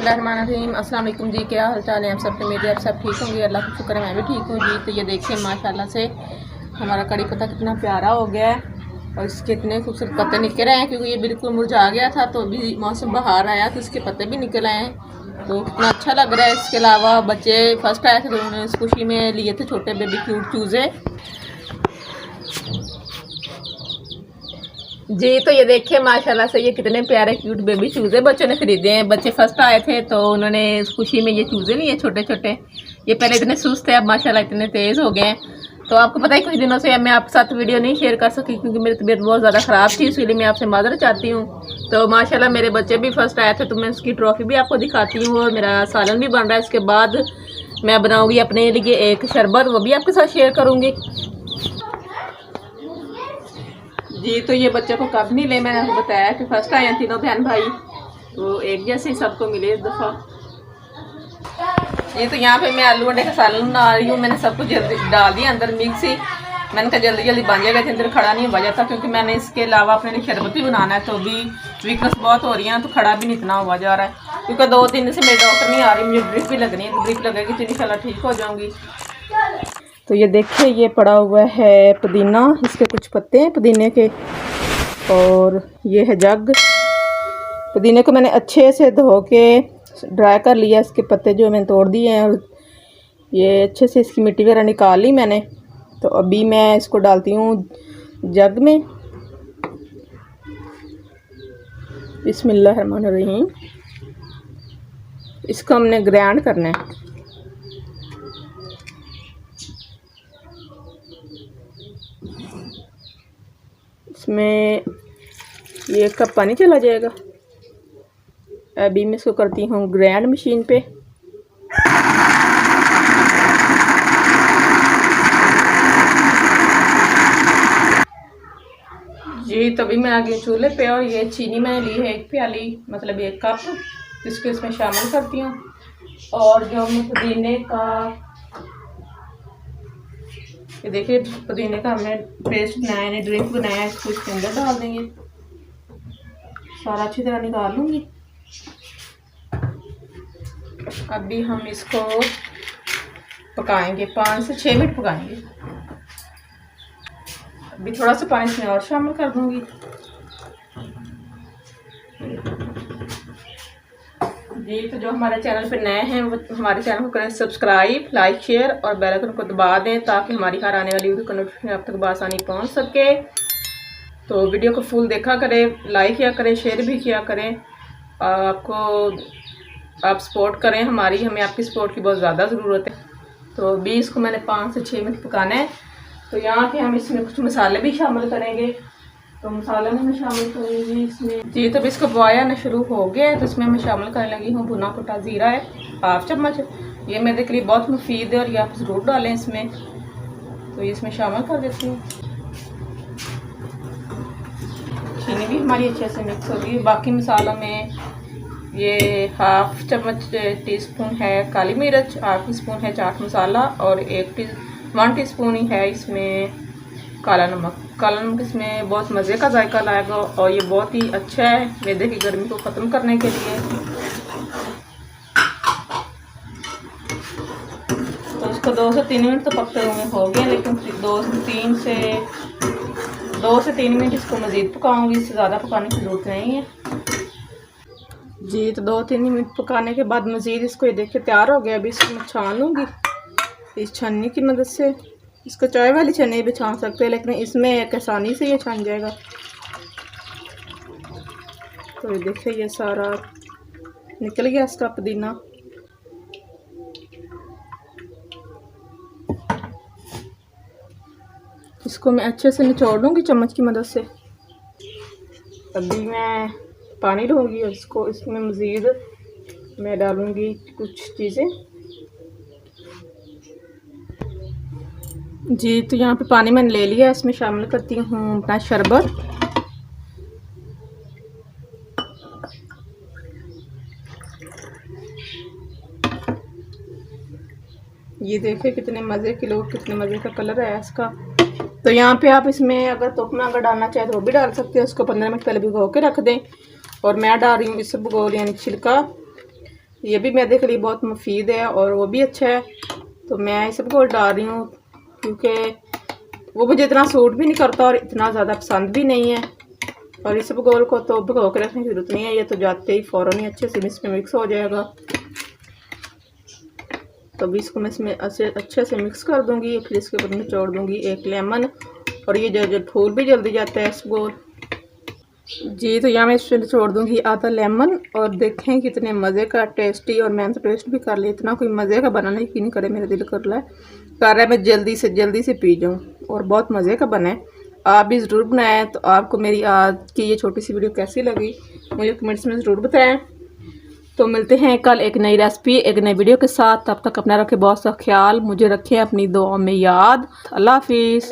बिस्मिल्लाहिर्रहमानिर्रहीम। अस्सलाम वालेकुम जी, क्या हाल चाल है आप सबके? मेरे आप सब ठीक होंगे, अल्लाह का शुक्र है मैं भी ठीक हूँ जी। तो ये देखिए माशाल्लाह से हमारा कड़ी पत्ता कितना प्यारा हो गया है और इसके इतने खूबसूरत पत्ते निकल रहे हैं क्योंकि ये बिल्कुल मुरझा गया था। तो अभी मौसम बाहर आया तो इसके पत्ते भी निकल आए हैं, तो कितना अच्छा लग रहा है। इसके अलावा बच्चे फर्स्ट आए थे तो उन्होंने इस खुशी में लिए थे छोटे बेबी क्यूट चूज़े जी। तो ये देखिए माशाल्लाह से ये कितने प्यारे क्यूट बेबी चूज़े बच्चों ने खरीदे हैं। बच्चे फर्स्ट आए थे तो उन्होंने इस खुशी में ये चूज़े लिए छोटे छोटे। ये पहले इतने सुस्त थे, अब माशाल्लाह इतने तेज़ हो गए हैं। तो आपको पता है कुछ दिनों से मैं आपके साथ वीडियो नहीं शेयर कर सकी क्योंकि मेरी तबीयत बहुत ज़्यादा ख़राब थी, इसलिए मैं आपसे माजरत चाहती हूँ। तो माशाल्लाह मेरे बच्चे भी फर्स्ट आए थे तो मैं उसकी ट्रॉफ़ी भी आपको दिखाती हूँ और मेरा सालन भी बन रहा है। इसके बाद मैं बनाऊँगी अपने लिए एक शरबत, वो भी आपके साथ शेयर करूँगी जी। तो ये बच्चों को कब नहीं ले, मैंने आपको बताया कि फर्स्ट आए हैं तीनों बहन भाई, तो एक जैसे ही सबको मिले इस दफ़ा। ये तो यहाँ पे मैं आलू अंडे का सालन बना रही हूँ। मैंने सब कुछ जल्दी डाल दिया अंदर मिक्स ही। मैंने कहा जल्दी जल्दी बन जाएगा, अंदर खड़ा नहीं हुआ जाता क्योंकि मैंने इसके अलावा अपने लिए शरबत भी बनाना है। तो अभी वीकनेस बहुत हो रही है तो खड़ा भी नहीं इतना हुआ जा रहा है क्योंकि 2 दिन से मेरे डॉक्टर नहीं आ रही, मुझे ड्रिप भी लगनी है। तो ड्रिप लगेगी तो इंशाल्लाह ठीक हो जाऊँगी। तो ये देखिए ये पड़ा हुआ है पुदीना, इसके कुछ पत्ते हैं पुदीने के, और ये है जग। पुदीने को मैंने अच्छे से धो के ड्राई कर लिया, इसके पत्ते जो मैंने तोड़ दिए हैं और ये अच्छे से इसकी मिट्टी वगैरह निकाल ली मैंने। तो अभी मैं इसको डालती हूँ जग में। बिस्मिल्लाहिर्रहमानिर्रहीम। इसको हमने ग्राइंड करना है। इसमें ये 1 कप पानी चला जाएगा। अभी मैं इसको करती हूँ ग्राइंड मशीन पे। जी तो अभी मैं आ गई चूल्हे पे और ये चीनी मैंने ली है 1 प्याली, मतलब 1 कप, इसको इसमें शामिल करती हूँ। और जो हमने पुदीने का, ये देखिए पुदीने का हमने पेस्ट बनाया है, ड्रिंक बनाया है, इसको इसके अंदर डाल देंगे। सारा अच्छी तरह निकाल लूँगी। अभी हम इसको पकाएंगे, 5 से 6 मिनट पकाएंगे। अभी थोड़ा सा पानी इसमें और शामिल कर दूँगी। जी तो जो हमारे चैनल पे नए हैं वो हमारे चैनल को करें सब्सक्राइब, लाइक, शेयर और बेल आइकन को दबा दें ताकि हमारी हर आने वाली वीडियो का नोटिफिकेशन आप तक बआसानी पहुंच सके। तो वीडियो को फुल देखा करें, लाइक किया करें, शेयर भी किया करें। आप सपोर्ट करें हमारी, हमें आपकी सपोर्ट की बहुत ज़्यादा ज़रूरत है। तो अभी इसको मैंने 5 से 6 मिनट पकाना है। तो यहाँ पे हम इसमें कुछ मसाले भी शामिल करेंगे। तो मसाले में मैं शामिल करूँगी इसमें जी। तो इसको बॉयल आना शुरू हो गया है तो इसमें मैं शामिल करने लगी हूँ भुना कुटा ज़ीरा है 1/2 चम्मच। ये मेरे के लिए बहुत मुफीद है और ये आप ज़रूर डालें इसमें। तो ये इसमें शामिल कर देती हूँ। चीनी भी हमारी अच्छे से मिक्स होगी। बाकी मसालों में ये 1/2 चम्मच टीस्पून है काली मिर्च, 1/2 टीस्पून है चाट मसाला और 1 टीस्पून ही है इसमें काला नमक। काला नमक इसमें बहुत मज़े का जायका लाएगा और ये बहुत ही अच्छा है मैदे की गर्मी को ख़त्म करने के लिए। तो इसको 2 से 3 मिनट तो पकते हुए हो गए, लेकिन 2 से 3 मिनट इसको मज़ीद पकाऊंगी, इससे ज़्यादा पकाने की ज़रूरत नहीं है जी। तो 2-3 मिनट पकाने के बाद मज़ीद इसको ये देखिए तैयार हो गया। अभी इसको मैं छान लूँगी इस छन्नी की मदद से। इसको चाय वाली छन्नी भी छान सकते हैं लेकिन इसमें एक आसानी से ये छान जाएगा। तो ये देखिए ये सारा निकल गया इसका पुदीना। इसको मैं अच्छे से निचोड़ लूँगी चम्मच की मदद से। अभी मैं पानी लूँगी और इसमें मज़ीद मैं डालूँगी कुछ चीज़ें जी। तो यहाँ पे पानी मैंने ले लिया, इसमें शामिल करती हूँ अपना शरबत। ये देखिए कितने मज़े के लोग, कितने मज़े का कलर है इसका। तो यहाँ पे आप इसमें अगर तुकमा अगर डालना चाहे तो वो भी डाल सकते हैं। उसको 15 मिनट पहले भिगो के रख दें। और मैं डाल रही हूँ इससे भुगोल यानी छिलका, ये भी मैदे के लिए बहुत मुफीद है और वो भी अच्छा है। तो मैं सबको डाल रही हूँ क्योंकि वो मुझे इतना सूट भी नहीं करता और इतना ज़्यादा पसंद भी नहीं है। और इस गोल को तो भिगो के रखने की जरूरत नहीं है, ये तो जाते ही फ़ौरन ही अच्छे से इसमें मिक्स हो जाएगा। तो अभी इसको मैं इसमें अच्छे से मिक्स कर दूंगी। फिर इसके ऊपर निचोड़ दूंगी एक लेमन, और ये जो फूल भी जल्दी जाता है इसगोल जी। तो यहाँ मैं इसमें निचोड़ दूंगी आधा लेमन, और देखें कितने मज़े का टेस्टी, और मैंने तो टेस्ट भी कर लिया, इतना कोई मज़े का बनाना यकीन करे मेरा दिल कर रहा है मैं जल्दी से पी जाऊँ, और बहुत मज़े का बना है। आप भी ज़रूर बनाएं। तो आपको मेरी आज की ये छोटी सी वीडियो कैसी लगी मुझे कमेंट्स में ज़रूर बताएं। तो मिलते हैं कल एक नई रेसिपी एक नई वीडियो के साथ। तब तक अपना रखें बहुत सा ख्याल, मुझे रखें अपनी दुआओं में याद। अल्लाह हाफिज़।